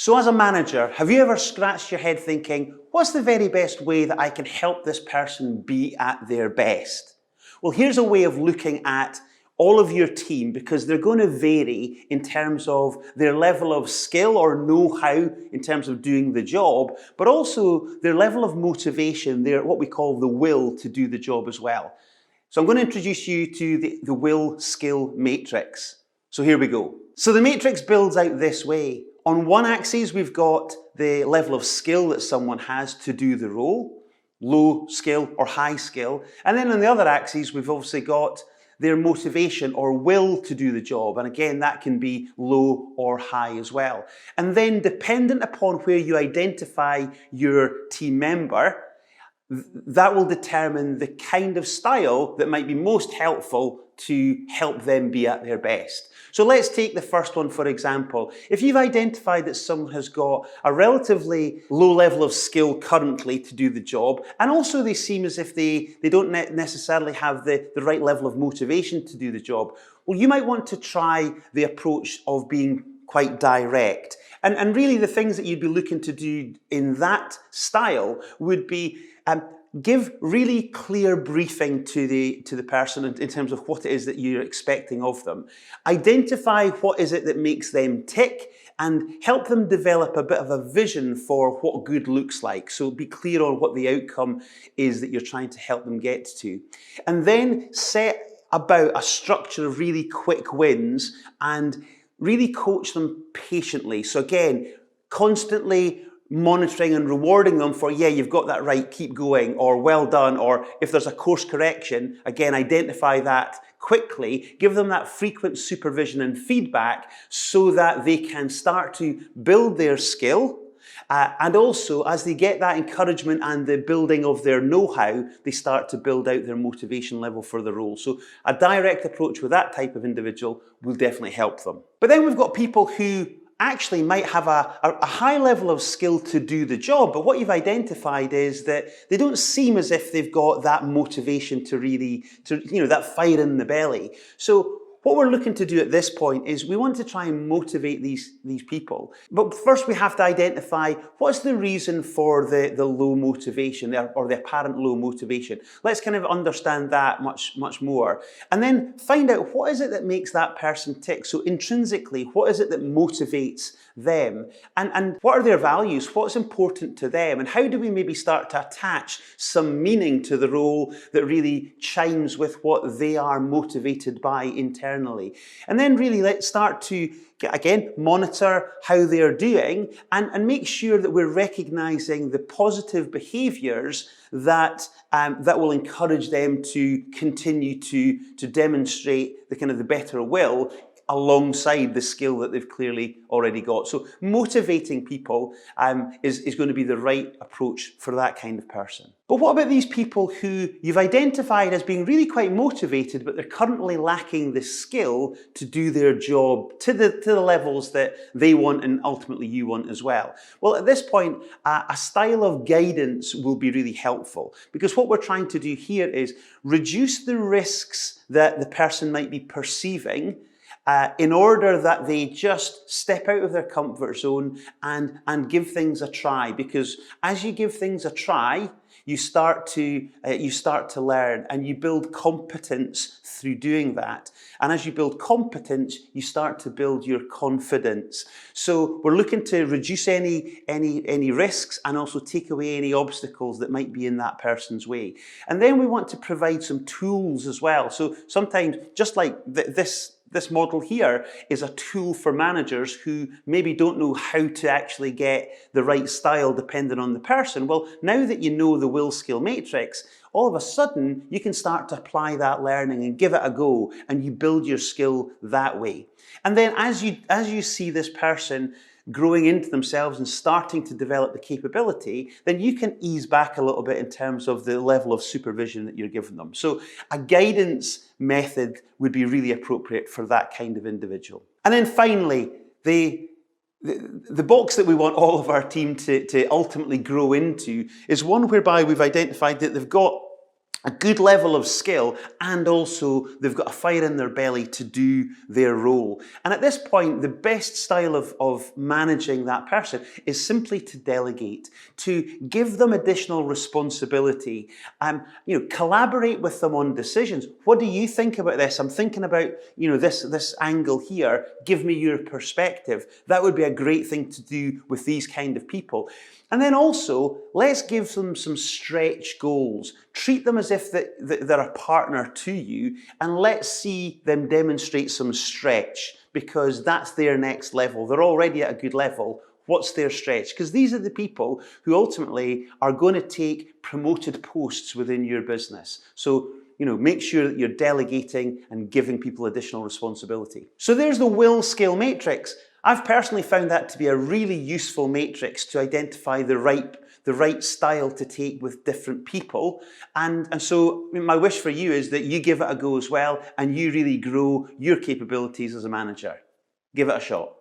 So as a manager, have you ever scratched your head thinking, what's the very best way that I can help this person be at their best? Well, here's a way of looking at all of your team, because they're going to vary in terms of their level of skill or know-how in terms of doing the job, but also their level of motivation, their what we call the will to do the job as well. So I'm going to introduce you to the will skill matrix. So here we go. So the matrix builds out this way. On one axis, we've got the level of skill that someone has to do the role, low skill or high skill. And then on the other axis, we've obviously got their motivation or will to do the job. And again, that can be low or high as well. And then dependent upon where you identify your team member, that will determine the kind of style that might be most helpful to help them be at their best. So let's take the first one, for example. If you've identified that someone has got a relatively low level of skill currently to do the job, and also they seem as if they don't necessarily have the right level of motivation to do the job, well, you might want to try the approach of being quite direct. And really the things that you'd be looking to do in that style would be give really clear briefing to the person in terms of what it is that you're expecting of them. Identify what is it that makes them tick and help them develop a bit of a vision for what good looks like. So be clear on what the outcome is that you're trying to help them get to. And then set about a structure of really quick wins and really coach them patiently. So again, constantly monitoring and rewarding them for, yeah, you've got that right, keep going, or well done, or if there's a course correction, again, identify that quickly, give them that frequent supervision and feedback so that they can start to build their skill. And also, as they get that encouragement and the building of their know-how, they start to build out their motivation level for the role. So a direct approach with that type of individual will definitely help them. But then we've got people who actually might have a high level of skill to do the job, but what you've identified is that they don't seem as if they've got that motivation to really, that fire in the belly. So what we're looking to do at this point is we want to try and motivate these people. But first we have to identify what's the reason for the low motivation or the apparent low motivation. Let's kind of understand that much more. And then find out what is it that makes that person tick. So intrinsically, what is it that motivates them? And what are their values? What's important to them? And how do we maybe start to attach some meaning to the role that really chimes with what they are motivated by internally? And then really let's start to, again, monitor how they're doing and make sure that we're recognizing the positive behaviors that will encourage them to continue to demonstrate the better will alongside the skill that they've clearly already got. So motivating people is going to be the right approach for that kind of person. But what about these people who you've identified as being really quite motivated, but they're currently lacking the skill to do their job to the levels that they want and ultimately you want as well? Well, at this point, a style of guidance will be really helpful, because what we're trying to do here is reduce the risks that the person might be perceiving in order that they just step out of their comfort zone and give things a try. Because as you give things a try, you start to learn and you build competence through doing that. And as you build competence, you start to build your confidence. So we're looking to reduce any risks and also take away any obstacles that might be in that person's way. And then we want to provide some tools as well. So sometimes, just like this model here is a tool for managers who maybe don't know how to actually get the right style depending on the person. Well, now that you know the will skill matrix, all of a sudden you can start to apply that learning and give it a go, and you build your skill that way. And then as you see this person growing into themselves and starting to develop the capability, then you can ease back a little bit in terms of the level of supervision that you're giving them. So a guidance method would be really appropriate for that kind of individual. And then finally, the box that we want all of our team to ultimately grow into is one whereby we've identified that they've got a good level of skill, and also they've got a fire in their belly to do their role. And at this point, the best style of managing that person is simply to delegate, to give them additional responsibility, collaborate with them on decisions. What do you think about this? I'm thinking about, this angle here. Give me your perspective. That would be a great thing to do with these kind of people. And then also, let's give them some stretch goals. Treat them as if they're a partner to you, and let's see them demonstrate some stretch, because that's their next level. They're already at a good level. What's their stretch? Because these are the people who ultimately are going to take promoted posts within your business. So, make sure that you're delegating and giving people additional responsibility. So there's the will skill matrix. I've personally found that to be a really useful matrix to identify the right style to take with different people. And so my wish for you is that you give it a go as well, and you really grow your capabilities as a manager. Give it a shot.